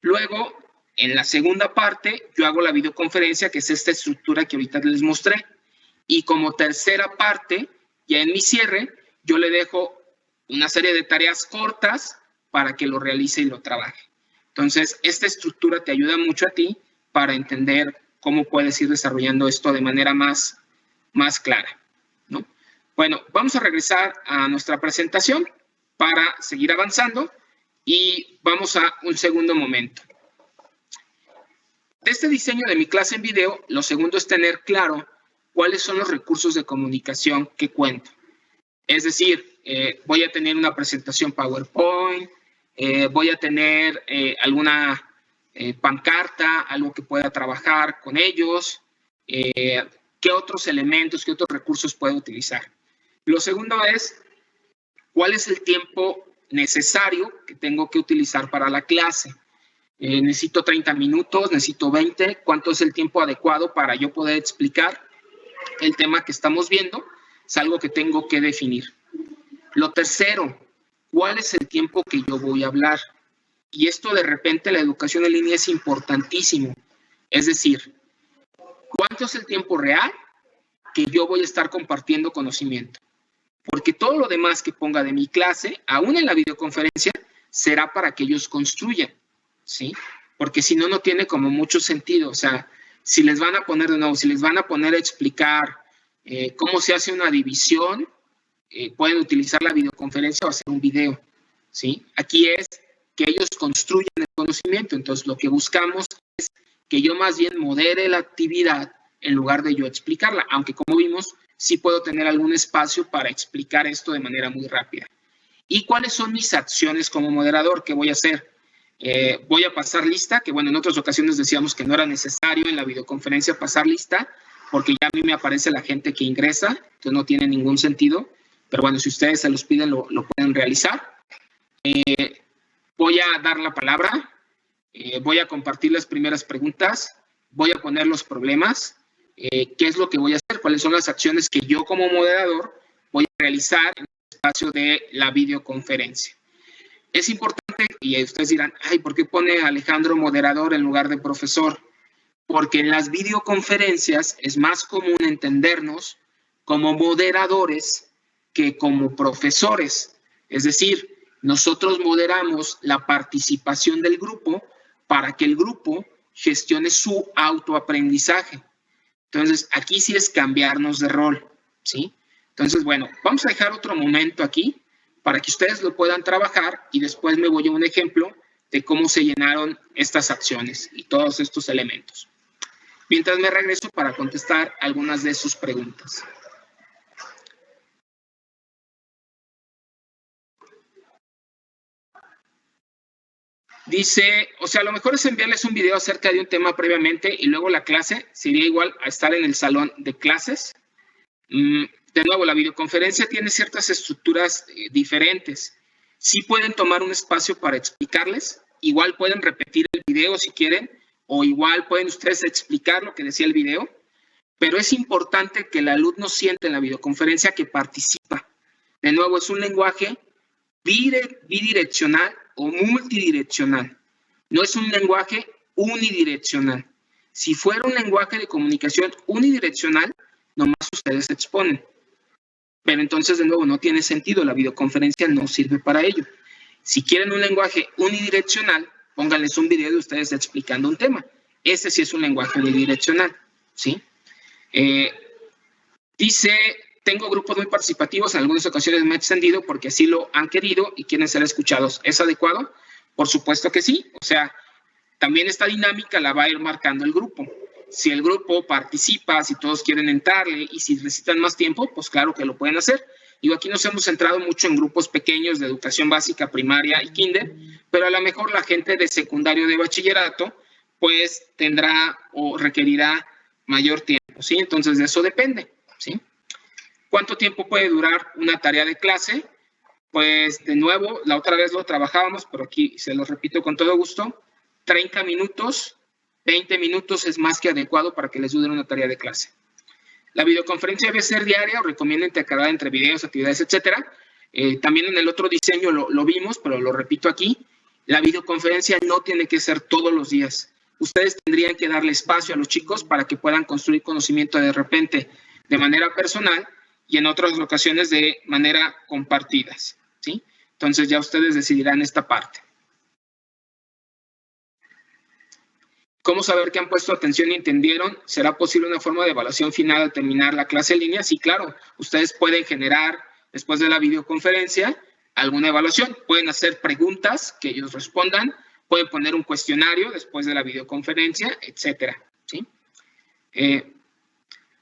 Luego, en la segunda parte, yo hago la videoconferencia, que es esta estructura que ahorita les mostré. Y como tercera parte, ya en mi cierre, yo le dejo una serie de tareas cortas para que lo realice y lo trabaje. Entonces, esta estructura te ayuda mucho a ti para entender cómo puedes ir desarrollando esto de manera más clara, ¿no? Bueno, vamos a regresar a nuestra presentación para seguir avanzando. Y vamos a un segundo momento. De este diseño de mi clase en video, lo segundo es tener claro cuáles son los recursos de comunicación que cuento. Es decir, voy a tener una presentación PowerPoint, voy a tener alguna pancarta, algo que pueda trabajar con ellos, qué otros elementos, qué otros recursos puedo utilizar. Lo segundo es, ¿cuál es el tiempo necesario que tengo que utilizar para la clase? Necesito 30 minutos, necesito 20. ¿Cuánto es el tiempo adecuado para yo poder explicar el tema que estamos viendo? Es algo que tengo que definir. Lo tercero, ¿cuál es el tiempo que yo voy a hablar? Y esto de repente la educación en línea es importantísimo. Es decir, ¿cuánto es el tiempo real que yo voy a estar compartiendo conocimiento? Porque todo lo demás que ponga de mi clase, aún en la videoconferencia, será para que ellos construyan, ¿sí? Porque si no, no tiene como mucho sentido. O sea, si les van a poner de nuevo, si les van a poner a explicar cómo se hace una división, pueden utilizar la videoconferencia o hacer un video, ¿sí? Aquí es que ellos construyan el conocimiento. Entonces, lo que buscamos es que yo más bien modere la actividad en lugar de yo explicarla, aunque como vimos, sí puedo tener algún espacio para explicar esto de manera muy rápida. ¿Y cuáles son mis acciones como moderador? ¿Qué voy a hacer? Voy a pasar lista, que bueno, en otras ocasiones decíamos que no era necesario en la videoconferencia pasar lista, porque ya a mí me aparece la gente que ingresa, entonces no tiene ningún sentido, pero bueno, si ustedes se los piden, lo pueden realizar. Voy a dar la palabra, voy a compartir las primeras preguntas, voy a poner los problemas, qué es lo que voy a hacer, cuáles son las acciones que yo como moderador voy a realizar en el espacio de la videoconferencia. Es importante, y ustedes dirán, ay, ¿por qué pone Alejandro moderador en lugar de profesor? Porque en las videoconferencias es más común entendernos como moderadores que como profesores. Es decir, nosotros moderamos la participación del grupo para que el grupo gestione su autoaprendizaje. Entonces, aquí sí es cambiarnos de rol, ¿sí? Entonces, bueno, vamos a dejar otro momento aquí para que ustedes lo puedan trabajar y después me voy a un ejemplo de cómo se llenaron estas acciones y todos estos elementos. Mientras me regreso para contestar algunas de sus preguntas. Dice, o sea, lo mejor es enviarles un video acerca de un tema previamente y luego la clase sería igual a estar en el salón de clases. De nuevo, la videoconferencia tiene ciertas estructuras diferentes. Sí pueden tomar un espacio para explicarles, igual pueden repetir el video si quieren, o igual pueden ustedes explicar lo que decía el video, pero es importante que el alumno sienta en la videoconferencia que participa. De nuevo, es un lenguaje bidireccional o multidireccional. No es un lenguaje unidireccional. Si fuera un lenguaje de comunicación unidireccional, nomás ustedes se exponen. Pero entonces, de nuevo, no tiene sentido. La videoconferencia no sirve para ello. Si quieren un lenguaje unidireccional, pónganles un video de ustedes explicando un tema. Ese sí es un lenguaje unidireccional, ¿sí? Dice, tengo grupos muy participativos, en algunas ocasiones me he extendido porque así lo han querido y quieren ser escuchados. ¿Es adecuado? Por supuesto que sí. O sea, también esta dinámica la va a ir marcando el grupo. Si el grupo participa, si todos quieren entrarle y si necesitan más tiempo, pues claro que lo pueden hacer. Digo, aquí nos hemos centrado mucho en grupos pequeños de educación básica, primaria y kinder, pero a lo mejor la gente de secundario, de bachillerato, pues tendrá o requerirá mayor tiempo, ¿sí? Entonces de eso depende, ¿sí? ¿Cuánto tiempo puede durar una tarea de clase? Pues de nuevo, la otra vez lo trabajábamos, pero aquí se lo repito con todo gusto, 30 minutos, 20 minutos es más que adecuado para que les dure una tarea de clase. La videoconferencia debe ser diaria o recomienda intercalar entre videos, actividades, etcétera. También en el otro diseño lo vimos, pero lo repito aquí. La videoconferencia no tiene que ser todos los días. Ustedes tendrían que darle espacio a los chicos para que puedan construir conocimiento de repente de manera personal y en otras ocasiones de manera compartidas, ¿sí? Entonces ya ustedes decidirán esta parte. ¿Cómo saber que han puesto atención y entendieron? ¿Será posible una forma de evaluación final al terminar la clase en línea? Sí, claro. Ustedes pueden generar, después de la videoconferencia, alguna evaluación. Pueden hacer preguntas que ellos respondan. Pueden poner un cuestionario después de la videoconferencia, etcétera, ¿sí?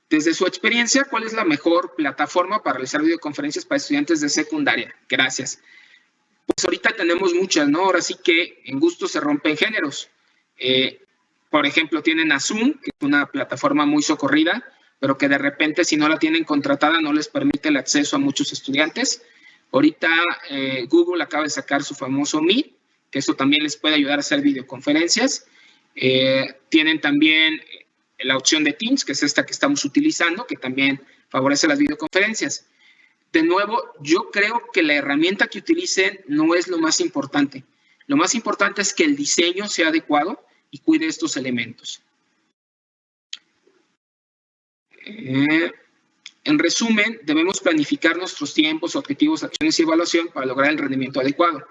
Desde su experiencia, ¿cuál es la mejor plataforma para realizar videoconferencias para estudiantes de secundaria? Gracias. Pues ahorita tenemos muchas, ¿no? Ahora sí que en gusto se rompen géneros. Por ejemplo, tienen a Zoom, que es una plataforma muy socorrida, pero que de repente, si no la tienen contratada, no les permite el acceso a muchos estudiantes. Ahorita Google acaba de sacar su famoso Meet, que eso también les puede ayudar a hacer videoconferencias. Tienen también la opción de Teams, que es esta que estamos utilizando, que también favorece las videoconferencias. De nuevo, yo creo que la herramienta que utilicen no es lo más importante. Lo más importante es que el diseño sea adecuado y cuide estos elementos. En resumen, debemos planificar nuestros tiempos, objetivos, acciones y evaluación para lograr el rendimiento adecuado.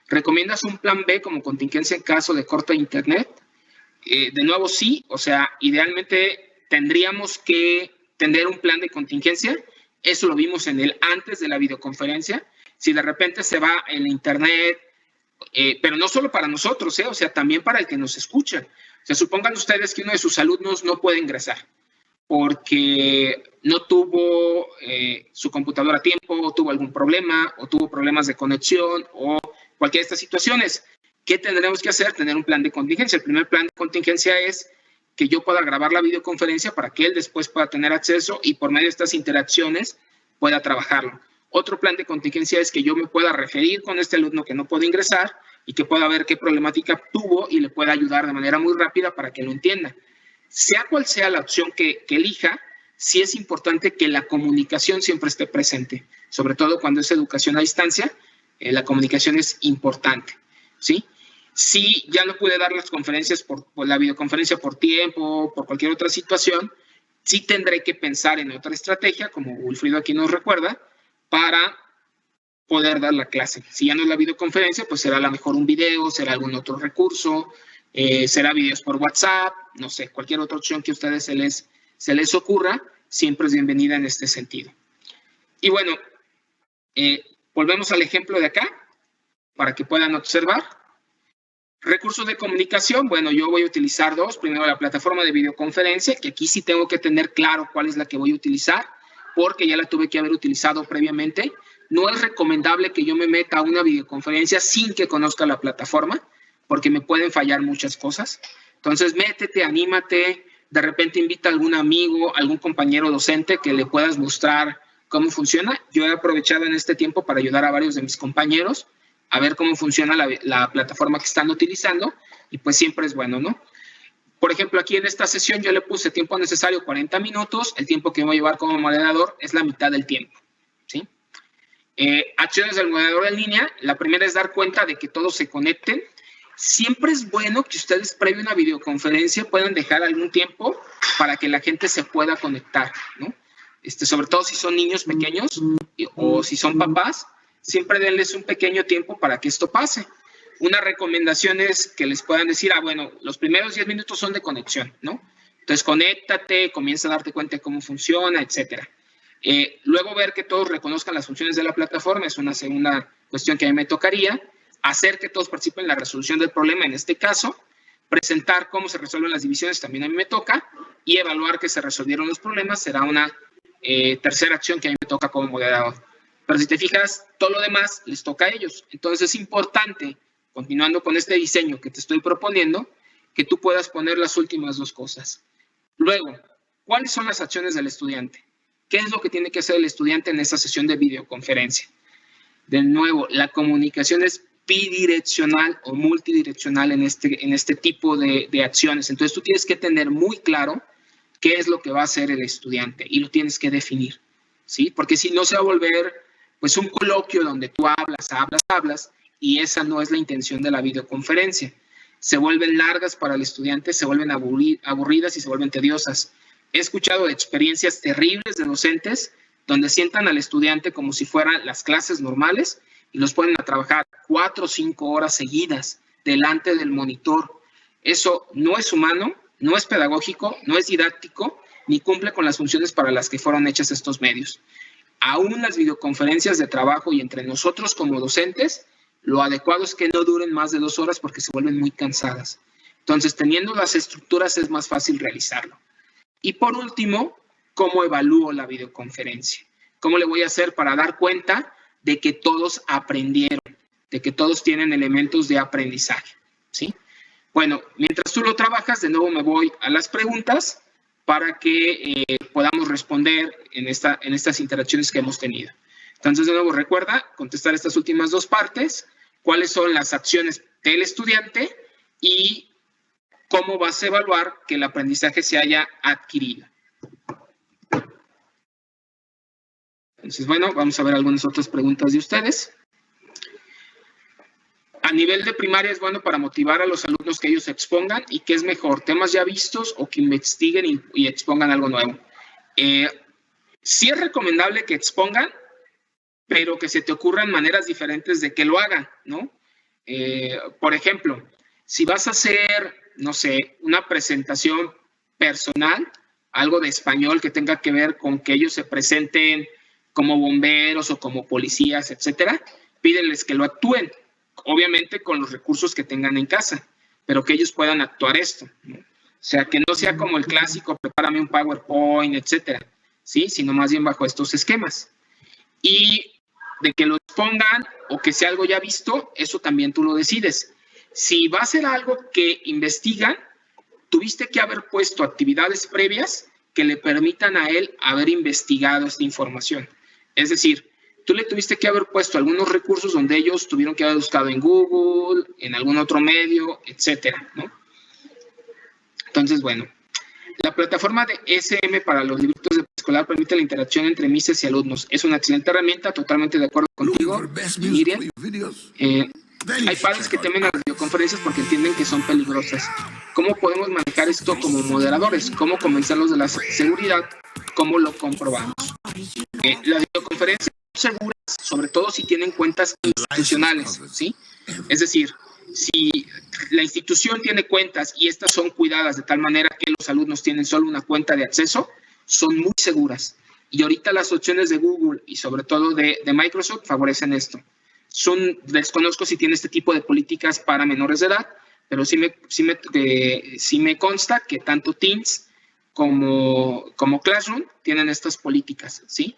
¿Recomiendas un plan B como contingencia en caso de corte de internet? De nuevo, sí. O sea, idealmente tendríamos que tener un plan de contingencia. Eso lo vimos en el antes de la videoconferencia. Si de repente se va el internet, pero no solo para nosotros, o sea, también para el que nos escucha. O sea, supongan ustedes que uno de sus alumnos no puede ingresar porque no tuvo su computadora a tiempo, o tuvo algún problema, o tuvo problemas de conexión, o cualquiera de estas situaciones. ¿Qué tendremos que hacer? Tener un plan de contingencia. El primer plan de contingencia es que yo pueda grabar la videoconferencia para que él después pueda tener acceso y por medio de estas interacciones pueda trabajarlo. Otro plan de contingencia es que yo me pueda referir con este alumno que no puede ingresar y que pueda ver qué problemática tuvo y le pueda ayudar de manera muy rápida para que lo entienda. Sea cual sea la opción que elija, sí es importante que la comunicación siempre esté presente, sobre todo cuando es educación a distancia, la comunicación es importante, ¿sí? Si ya no pude dar las conferencias por la videoconferencia por tiempo, por cualquier otra situación, sí tendré que pensar en otra estrategia, como Wilfrido aquí nos recuerda, para poder dar la clase. Si ya no es la videoconferencia, pues será a lo mejor un video, será algún otro recurso, será videos por WhatsApp, no sé, cualquier otra opción que a ustedes se les ocurra, siempre es bienvenida en este sentido. Y bueno, volvemos al ejemplo de acá, para que puedan observar. Recursos de comunicación, bueno, yo voy a utilizar dos. Primero, la plataforma de videoconferencia, que aquí sí tengo que tener claro cuál es la que voy a utilizar, porque ya la tuve que haber utilizado previamente. No es recomendable que yo me meta a una videoconferencia sin que conozca la plataforma, porque me pueden fallar muchas cosas. Entonces, métete, anímate, de repente invita a algún amigo, algún compañero docente que le puedas mostrar cómo funciona. Yo he aprovechado en este tiempo para ayudar a varios de mis compañeros a ver cómo funciona la plataforma que están utilizando, y pues siempre es bueno, ¿no? Por ejemplo, aquí en esta sesión yo le puse tiempo necesario 40 minutos, el tiempo que voy a llevar como moderador es la mitad del tiempo, ¿sí? Acciones del moderador en línea, la primera es dar cuenta de que todos se conecten. Siempre es bueno que ustedes previo a una videoconferencia puedan dejar algún tiempo para que la gente se pueda conectar, ¿no? Sobre todo si son niños pequeños o si son papás, siempre denles un pequeño tiempo para que esto pase. Una recomendación es que les puedan decir, bueno, los primeros 10 minutos son de conexión, ¿no? Entonces, conéctate, comienza a darte cuenta de cómo funciona, etcétera. Luego, ver que todos reconozcan las funciones de la plataforma es una segunda cuestión que a mí me tocaría. Hacer que todos participen en la resolución del problema, en este caso. Presentar cómo se resuelven las divisiones, también a mí me toca. Y evaluar que se resolvieron los problemas será una tercera acción que a mí me toca como moderador. Pero si te fijas, todo lo demás les toca a ellos. Entonces, es importante, continuando con este diseño que te estoy proponiendo, que tú puedas poner las últimas dos cosas. Luego, ¿cuáles son las acciones del estudiante? ¿Qué es lo que tiene que hacer el estudiante en esta sesión de videoconferencia? De nuevo, la comunicación es bidireccional o multidireccional en este tipo de acciones. Entonces, tú tienes que tener muy claro qué es lo que va a hacer el estudiante y lo tienes que definir, ¿sí? Porque si no, se va a volver pues un coloquio donde tú hablas y esa no es la intención de la videoconferencia. Se vuelven largas para el estudiante, se vuelven aburridas y se vuelven tediosas. He escuchado de experiencias terribles de docentes donde sientan al estudiante como si fueran las clases normales y los ponen a trabajar 4 o 5 horas seguidas delante del monitor. Eso no es humano, no es pedagógico, no es didáctico, ni cumple con las funciones para las que fueron hechas estos medios. Aún las videoconferencias de trabajo y entre nosotros como docentes, lo adecuado es que no duren más de 2 horas porque se vuelven muy cansadas. Entonces, teniendo las estructuras es más fácil realizarlo. Y por último, ¿cómo evalúo la videoconferencia? ¿Cómo le voy a hacer para dar cuenta de que todos aprendieron, de que todos tienen elementos de aprendizaje, ¿sí? Bueno, mientras tú lo trabajas, de nuevo me voy a las preguntas para que podamos responder en estas interacciones que hemos tenido. Entonces, de nuevo, recuerda contestar estas últimas dos partes, cuáles son las acciones del estudiante y cómo vas a evaluar que el aprendizaje se haya adquirido. Entonces, bueno, vamos a ver algunas otras preguntas de ustedes. A nivel de primaria es bueno para motivar a los alumnos que ellos se expongan y qué es mejor, temas ya vistos o que investiguen y expongan algo nuevo. Sí es recomendable que expongan, pero que se te ocurran maneras diferentes de que lo hagan, ¿no? Por ejemplo, si vas a hacer, no sé, una presentación personal, algo de español que tenga que ver con que ellos se presenten como bomberos o como policías, etcétera, pídeles que lo actúen, obviamente con los recursos que tengan en casa, pero que ellos puedan actuar esto, ¿no? O sea, que no sea como el clásico, prepárame un PowerPoint, etcétera, ¿sí? Sino más bien bajo estos esquemas. Y de que lo expongan o que sea algo ya visto, eso también tú lo decides. Si va a ser algo que investigan, tuviste que haber puesto actividades previas que le permitan a él haber investigado esta información. Es decir, tú le tuviste que haber puesto algunos recursos donde ellos tuvieron que haber buscado en Google, en algún otro medio, etcétera, ¿no? Entonces, bueno, la plataforma de SM para los libritos de preescolar permite la interacción entre mises y alumnos. Es una excelente herramienta, totalmente de acuerdo contigo, Miriam. Hay padres que temen a las videoconferencias porque entienden que son peligrosas. ¿Cómo podemos manejar esto como moderadores? ¿Cómo convencerlos de la seguridad? ¿Cómo lo comprobamos? Las videoconferencias son seguras, sobre todo si tienen cuentas institucionales, ¿sí? Es decir, si la institución tiene cuentas y estas son cuidadas de tal manera que los alumnos tienen solo una cuenta de acceso, son muy seguras. Y ahorita las opciones de Google y sobre todo de Microsoft favorecen esto. Desconozco si tiene este tipo de políticas para menores de edad, pero sí me consta que tanto Teams como Classroom tienen estas políticas, ¿sí?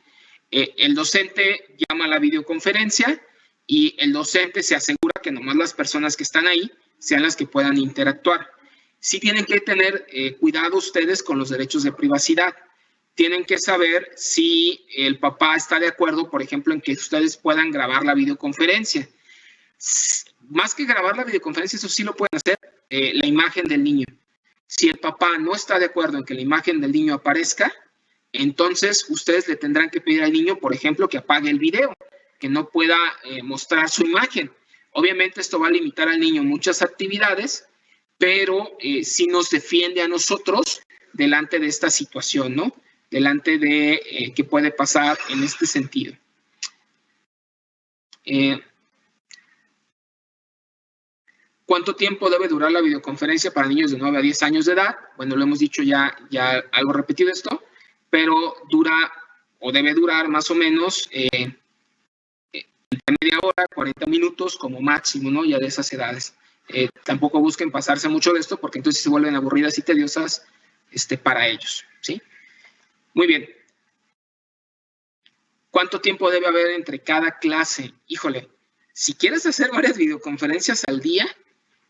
El docente llama a la videoconferencia y el docente se asegura que nomás las personas que están ahí sean las que puedan interactuar. Sí tienen que tener cuidado ustedes con los derechos de privacidad. Tienen que saber si el papá está de acuerdo, por ejemplo, en que ustedes puedan grabar la videoconferencia. Más que grabar la videoconferencia, eso sí lo pueden hacer, la imagen del niño. Si el papá no está de acuerdo en que la imagen del niño aparezca, entonces ustedes le tendrán que pedir al niño, por ejemplo, que apague el video, que no pueda mostrar su imagen. Obviamente esto va a limitar al niño muchas actividades, pero sí nos defiende a nosotros delante de esta situación, ¿no? Delante de qué puede pasar en este sentido. ¿Cuánto tiempo debe durar la videoconferencia para niños de 9 a 10 años de edad? Bueno, lo hemos dicho ya algo repetido esto, pero dura o debe durar más o menos entre media hora, 40 minutos como máximo, ¿no? Ya de esas edades. Tampoco busquen pasarse mucho de esto porque entonces se vuelven aburridas y tediosas para ellos, ¿sí? Muy bien. ¿Cuánto tiempo debe haber entre cada clase? Híjole, si quieres hacer varias videoconferencias al día,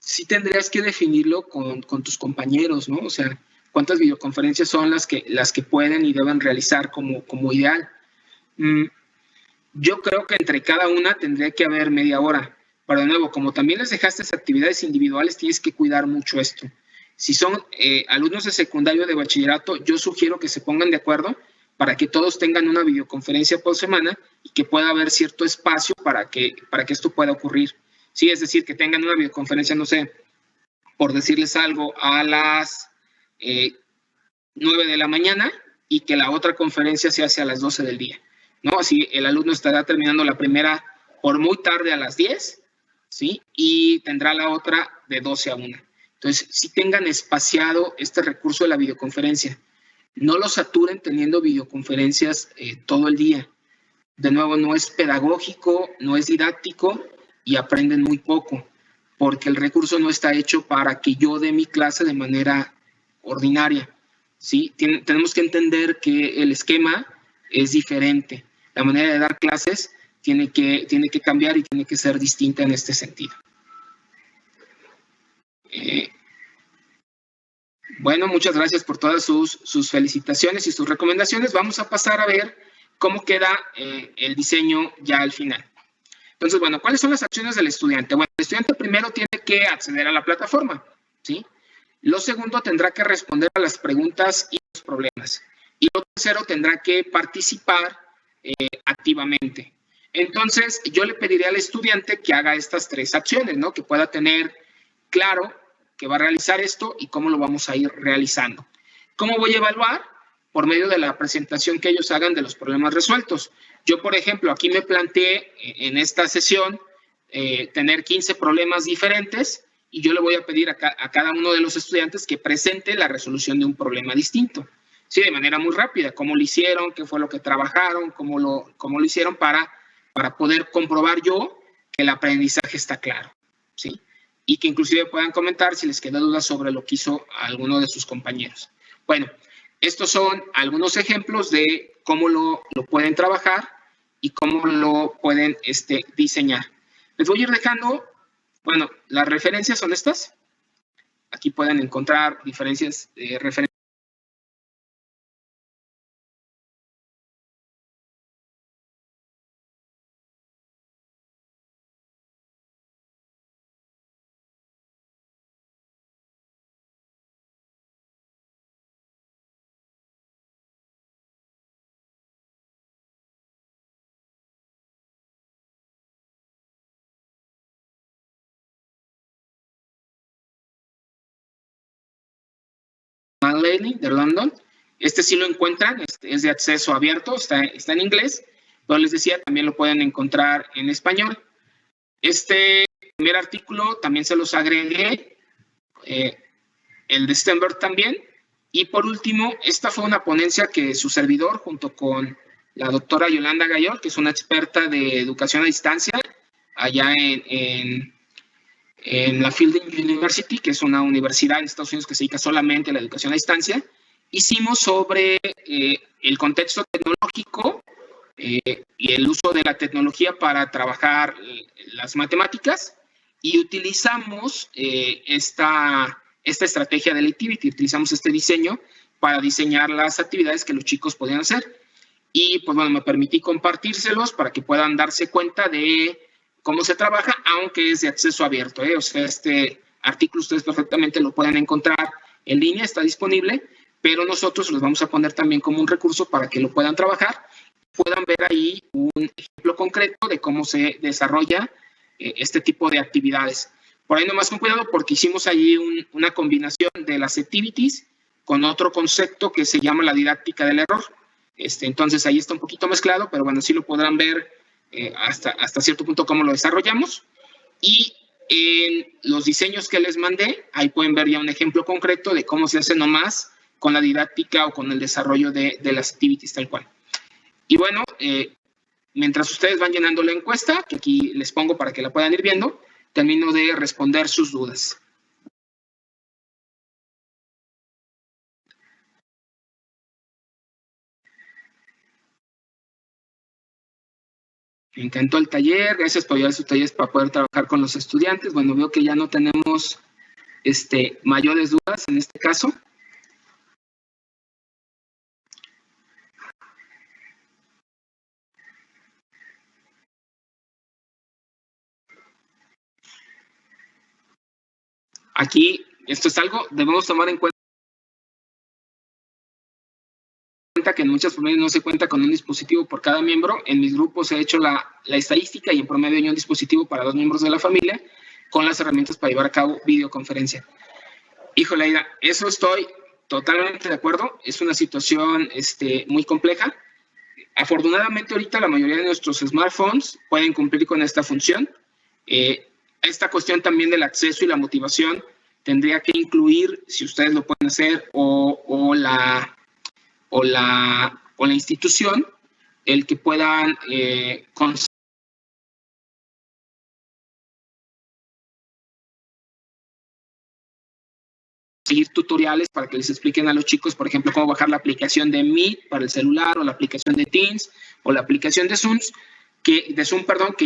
sí tendrías que definirlo con tus compañeros, ¿no? O sea, ¿cuántas videoconferencias son las que pueden y deben realizar como ideal? Yo creo que entre cada una tendría que haber media hora. Pero de nuevo, como también les dejaste actividades individuales, tienes que cuidar mucho esto. Si son alumnos de secundario o de bachillerato, yo sugiero que se pongan de acuerdo para que todos tengan una videoconferencia por semana y que pueda haber cierto espacio para que esto pueda ocurrir. Sí, es decir, que tengan una videoconferencia, no sé, por decirles algo, a las 9 de la mañana y que la otra conferencia se hace a las 12 del día, ¿no? Así el alumno estará terminando la primera por muy tarde a las 10, ¿sí? Y tendrá la otra de 12 a 1. Entonces, sí tengan espaciado este recurso de la videoconferencia. No lo saturen teniendo videoconferencias todo el día. De nuevo, no es pedagógico, no es didáctico y aprenden muy poco, porque el recurso no está hecho para que yo dé mi clase de manera ordinaria, ¿sí? Tenemos que entender que el esquema es diferente. La manera de dar clases tiene que cambiar y tiene que ser distinta en este sentido. Bueno, muchas gracias por todas sus felicitaciones y sus recomendaciones. Vamos a pasar a ver cómo queda el diseño ya al final. Entonces, bueno, ¿cuáles son las acciones del estudiante? Bueno, el estudiante primero tiene que acceder a la plataforma, ¿sí? Lo segundo, tendrá que responder a las preguntas y los problemas. Y lo tercero, tendrá que participar activamente. Entonces, yo le pediré al estudiante que haga estas 3 acciones, ¿no? Que pueda tener claro que va a realizar esto y cómo lo vamos a ir realizando. ¿Cómo voy a evaluar? Por medio de la presentación que ellos hagan de los problemas resueltos. Yo, por ejemplo, aquí me planteé en esta sesión tener 15 problemas diferentes y yo le voy a pedir a cada uno de los estudiantes que presente la resolución de un problema distinto. Sí, de manera muy rápida, cómo lo hicieron, qué fue lo que trabajaron, cómo lo hicieron para poder comprobar yo que el aprendizaje está claro, ¿sí? Y que inclusive puedan comentar si les queda duda sobre lo que hizo alguno de sus compañeros. Bueno, estos son algunos ejemplos de cómo lo pueden trabajar y cómo lo pueden diseñar. Les voy a ir dejando, bueno, las referencias son estas. Aquí pueden encontrar referencias. Lady de London. Este sí lo encuentran, es de acceso abierto, está en inglés, pero les decía, también lo pueden encontrar en español. Este primer artículo también se los agregué, el de Stenberg también, y por último, esta fue una ponencia que su servidor, junto con la doctora Yolanda Gayol, que es una experta de educación a distancia, allá en la Fielding University, que es una universidad en Estados Unidos que se dedica solamente a la educación a distancia, hicimos sobre el contexto tecnológico y el uso de la tecnología para trabajar las matemáticas y utilizamos esta estrategia de Electivity, utilizamos este diseño para diseñar las actividades que los chicos podían hacer. Y pues bueno, me permití compartírselos para que puedan darse cuenta de cómo se trabaja, aunque es de acceso abierto, ¿eh? O sea, este artículo ustedes perfectamente lo pueden encontrar en línea, está disponible, pero nosotros los vamos a poner también como un recurso para que lo puedan trabajar, puedan ver ahí un ejemplo concreto de cómo se desarrolla este tipo de actividades. Por ahí nomás con cuidado porque hicimos ahí una combinación de las activities con otro concepto que se llama la didáctica del error. Entonces ahí está un poquito mezclado, pero bueno, sí lo podrán ver hasta cierto punto cómo lo desarrollamos. Y en los diseños que les mandé, ahí pueden ver ya un ejemplo concreto de cómo se hace nomás con la didáctica o con el desarrollo de las activities tal cual. Y bueno, mientras ustedes van llenando la encuesta, que aquí les pongo para que la puedan ir viendo, termino de responder sus dudas. Me encantó el taller, gracias por llevar sus talleres para poder trabajar con los estudiantes. Bueno, veo que ya no tenemos mayores dudas en este caso. Aquí, esto es algo, debemos tomar en cuenta que en muchas familias no se cuenta con un dispositivo por cada miembro. En mis grupos he hecho la estadística y en promedio hay un dispositivo para 2 miembros de la familia con las herramientas para llevar a cabo videoconferencia. Híjole, Aida, eso estoy totalmente de acuerdo. Es una situación muy compleja. Afortunadamente, ahorita la mayoría de nuestros smartphones pueden cumplir con esta función. Esta cuestión también del acceso y la motivación tendría que incluir, si ustedes lo pueden hacer, o la institución, el que puedan conseguir tutoriales para que les expliquen a los chicos, por ejemplo, cómo bajar la aplicación de Meet para el celular, o la aplicación de Teams, o la aplicación de Zoom, que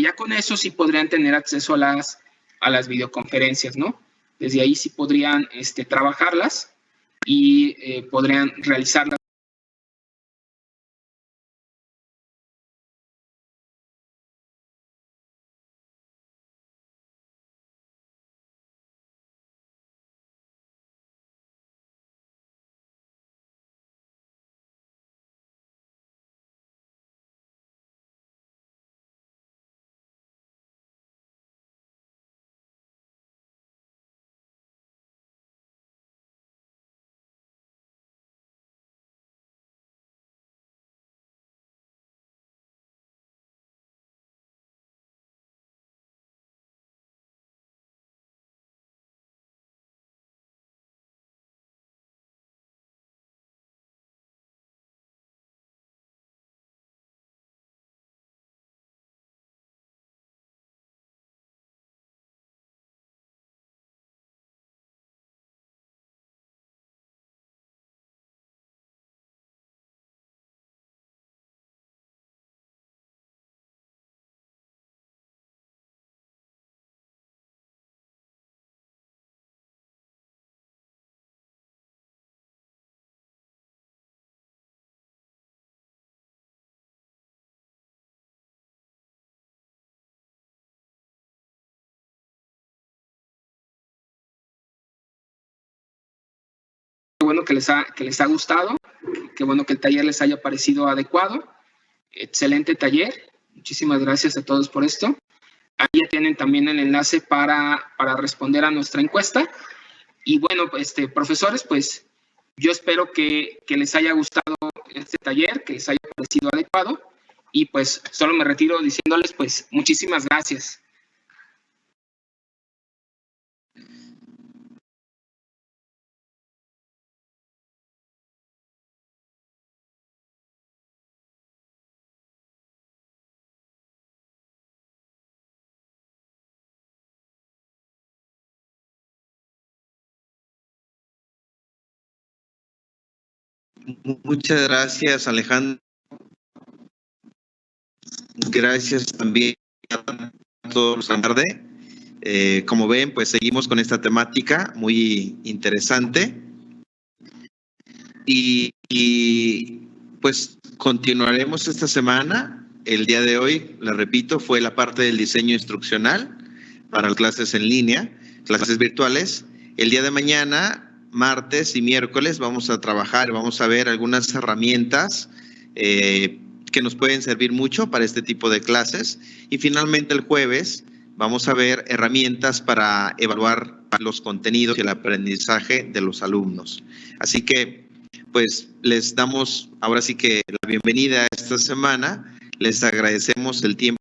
ya con eso sí podrían tener acceso a las videoconferencias, ¿no? Desde ahí sí podrían trabajarlas y podrían realizarlas. Qué bueno que les ha gustado, qué bueno que el taller les haya parecido adecuado. Excelente taller, muchísimas gracias a todos por esto. Ahí ya tienen también el enlace para responder a nuestra encuesta. Y bueno, profesores, pues yo espero que les haya gustado este taller, que les haya parecido adecuado. Y pues solo me retiro diciéndoles pues muchísimas gracias. Muchas gracias, Alejandro. Gracias también a todos esta tarde. Como ven, pues seguimos con esta temática muy interesante y pues continuaremos esta semana el día de hoy, les repito, fue la parte del diseño instruccional para las clases en línea, clases virtuales. El día de mañana, martes y miércoles, vamos a trabajar, vamos a ver algunas herramientas que nos pueden servir mucho para este tipo de clases. Y finalmente el jueves vamos a ver herramientas para evaluar los contenidos y el aprendizaje de los alumnos. Así que, pues, les damos ahora sí que la bienvenida a esta semana. Les agradecemos el tiempo